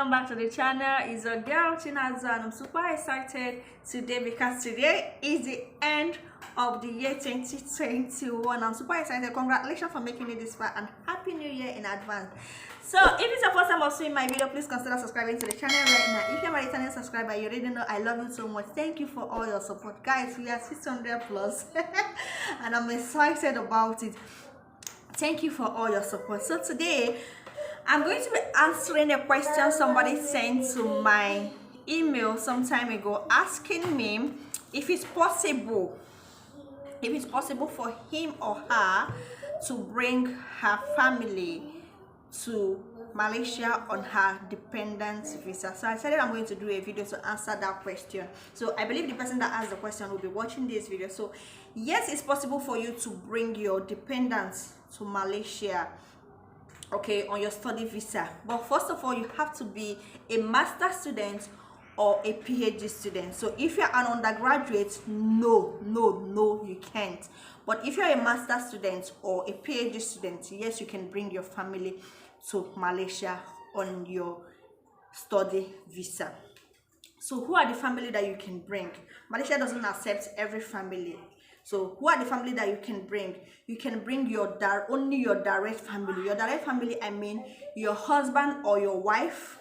welcome back to the channel. It's your girl Chinazo, and I'm super excited today because today is the end of the year 2021. I'm super excited. Congratulations for making it this far and happy new year in advance. So if it's your first time of seeing my video, please consider subscribing to the channel right now. If you're my returning subscriber, you already know I love you so much. Thank you for all your support, guys. We are 600 plus and I'm excited about it. Thank you for all your support. So today I'm going to be answering a question somebody sent to my email some time ago, asking me if it's possible for him or her to bring her family to Malaysia on her dependent visa. So I decided I'm going to do a video to answer that question. So I believe the person that asked the question will be watching this video. So yes, it's possible for you to bring your dependents to Malaysia, okay, on your study visa. But first of all, you have to be a master student or a PhD student. So if you're an undergraduate, no, you can't. But if you're a master student or a PhD student, yes, you can bring your family to Malaysia on your study visa. So who are the family that you can bring? Malaysia doesn't accept every family. So who are the family that you can bring? You can bring only your direct family. Your direct family, I mean your husband or your wife,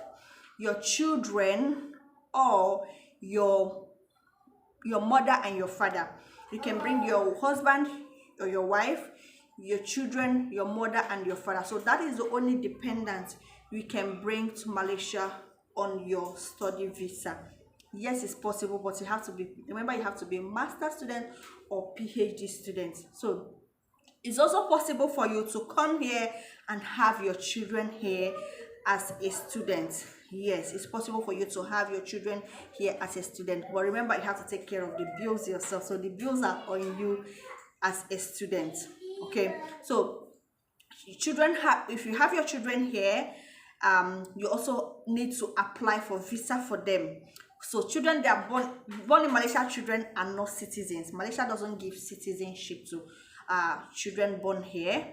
your children, or your mother and your father. You can bring your husband or your wife, your children, your mother and your father. So that is the only dependent you can bring to Malaysia on your study visa. Yes, it's possible, but you have to be a master student or PhD student. So it's also possible for you to come here and have your children here as a student. Yes, it's possible for you to have your children here as a student, but remember, you have to take care of the bills yourself. So the bills are on you as a student. Okay, so if you have your children here, you also need to apply for visa for them. So children that are born in Malaysia, children are not citizens. Malaysia doesn't give citizenship to children born here.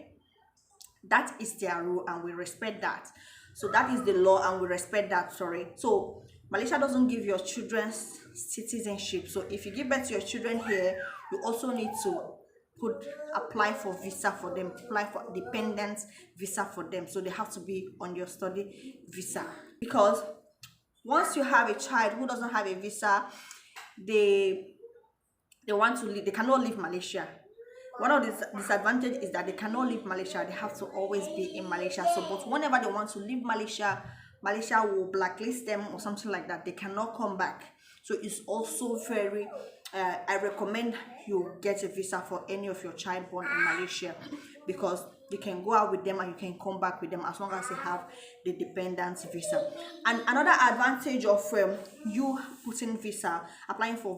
That is their rule and we respect that. So that is the law and we respect that. Sorry. So Malaysia doesn't give your children citizenship. So if you give birth to your children here, you also need to apply for visa for them, apply for dependent visa for them. So they have to be on your study visa, because once you have a child who doesn't have a visa, they want to leave. They cannot leave Malaysia. One of the disadvantages is that they cannot leave Malaysia. They have to always be in Malaysia. So but whenever they want to leave Malaysia, Malaysia will blacklist them or something like that. They cannot come back. So it's also very I recommend you get a visa for any of your child born in Malaysia, because you can go out with them and you can come back with them as long as they have the dependent visa. And another advantage of you applying for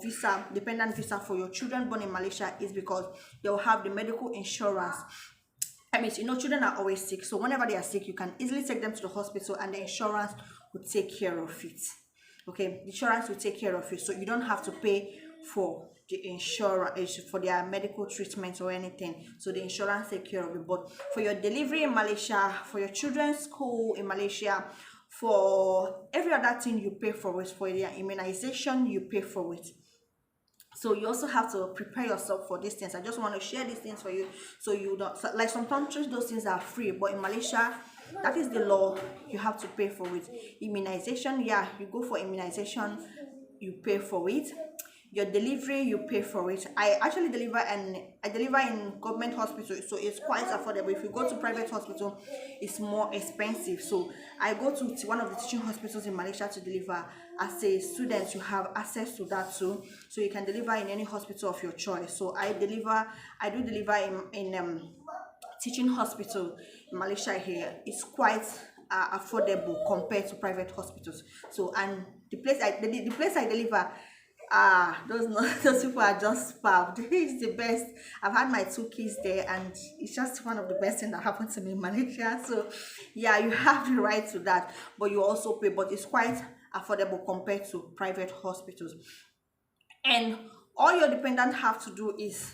dependent visa for your children born in Malaysia is because they will have the medical insurance. I mean, children are always sick. So whenever they are sick, you can easily take them to the hospital and the insurance will take care of it. Okay, the insurance will take care of it. So you don't have to pay for the insurance for their medical treatment or anything. So the insurance take care of it. But for your delivery in Malaysia, for your children's school in Malaysia, for every other thing, you pay for it. For their immunization, you pay for it. So you also have to prepare yourself for these things. I just want to share these things for you, so you don't, like some countries those things are free, but in Malaysia that is the law. You have to pay for it. Immunization, yeah, you go for immunization, you pay for it. Your delivery, you pay for it. I actually deliver in government hospital, so it's quite affordable. If you go to private hospital, it's more expensive. So I go to one of the teaching hospitals in Malaysia to deliver. As a student, you have access to that too, so you can deliver in any hospital of your choice. So I do deliver in teaching hospital in Malaysia here. It's quite affordable compared to private hospitals. So, and the place I deliver, those people are just superb. It's the best. I've had my 2 kids there and it's just one of the best things that happened to me in Malaysia. So yeah, you have the right to that, but you also pay, but it's quite affordable compared to private hospitals. And all your dependents have to do is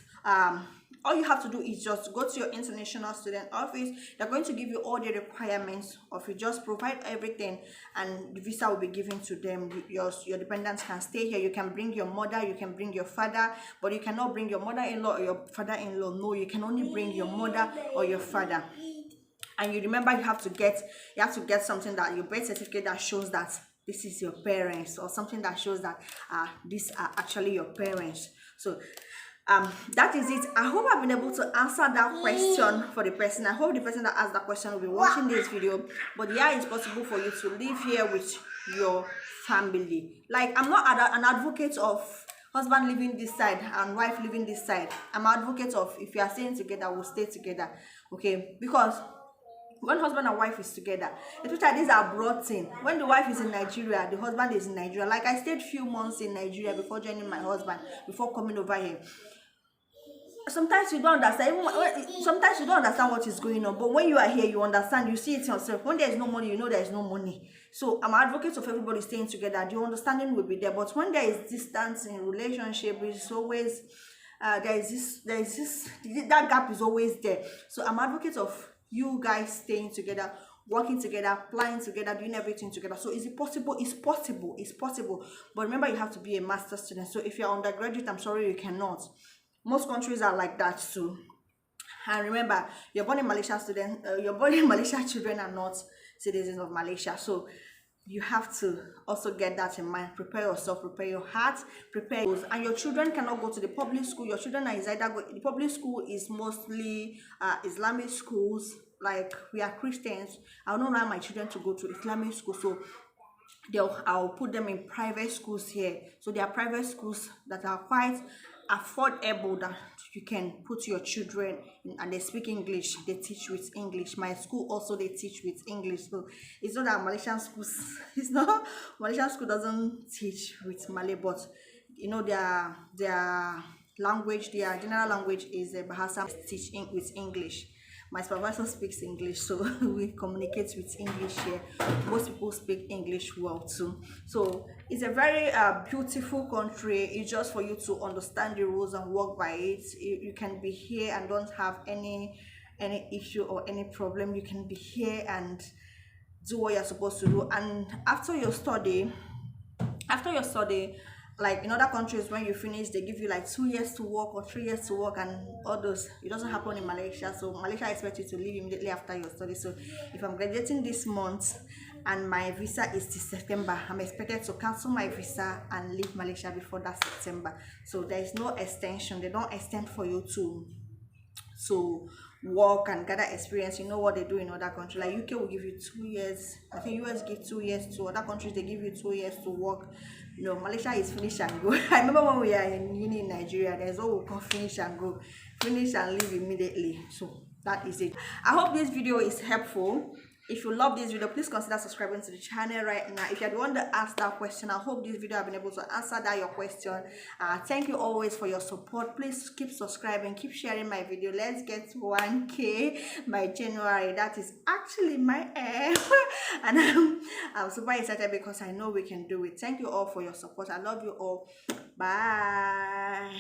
all you have to do is just go to your international student office. They're going to give you all the requirements of you. Just provide everything and the visa will be given to them. Your dependents can stay here. You can bring your mother, you can bring your father, but you cannot bring your mother-in-law or your father-in-law. No, you can only bring your mother or your father. And you remember you have to get something, that your birth certificate that shows that this is your parents, or something that shows that these are actually your parents. So that is it. I hope I've been able to answer that question for the person. I hope the person that asked that question will be watching this video. But yeah, it's possible for you to live here with your family. Like, I'm not an advocate of husband living this side and wife living this side. I'm an advocate of, if you are staying together, we'll stay together. Okay, because when husband and wife is together, especially these are broad thing. When the wife is in Nigeria, the husband is in Nigeria. Like, I stayed few months in Nigeria before joining my husband, before coming over here. Sometimes you don't understand. Sometimes you don't understand what is going on, but when you are here, you understand. You see it yourself. When there is no money, you know there is no money. So I'm an advocate of everybody staying together. The understanding will be there. But when there is distance in relationship, it's always that gap is always there. So I'm an advocate of you guys staying together, working together, planning together, doing everything together. So is it possible? It's possible. It's possible. But remember, you have to be a master student. So if you're undergraduate, I'm sorry, you cannot. Most countries are like that too. And remember, you're born in Malaysia children are not citizens of Malaysia. So you have to also get that in mind. Prepare yourself, prepare your heart, prepare yours. And your children cannot go to the public school. Your children are either the public school is mostly Islamic schools. Like, we are Christians. I don't allow my children to go to Islamic school. So I'll put them in private schools here. So there are private schools that are quite affordable, that you can put your children in, and they speak English. They teach with English. My school also, they teach with English. So it's not that Malaysian schools, it's not, Malaysian school doesn't teach with Malay, but you know, their language, their general language is Bahasa, teaching with English. My supervisor speaks English, so we communicate with English here. Most people speak English well too. So it's a very beautiful country. It's just for you to understand the rules and work by it. You can be here and don't have any issue or any problem. You can be here and do what you're supposed to do. And after your study, like in other countries, when you finish, they give you like 2 years to work or 3 years to work, and all those. It doesn't happen in Malaysia. So Malaysia expects you to leave immediately after your study. So if I'm graduating this month and my visa is this September, I'm expected to cancel my visa and leave Malaysia before that September. So there is no extension. They don't extend for you to work and gather experience. You know what they do in other countries. Like UK will give you 2 years. I think US give 2 years to other countries. They give you 2 years to work. No, Malaysia is finish and go. I remember when we are in uni in Nigeria, there's all we call finish and go, finish and leave immediately. So that is it. I hope this video is helpful. If you love this video, please consider subscribing to the channel right now. If you're the one that asked that question, I hope this video have been able to answer that your question. Thank you always for your support. Please keep subscribing, keep sharing my video. Let's get to 1K by January. That is actually my aim. And I'm super excited because I know we can do it. Thank you all for your support. I love you all. Bye.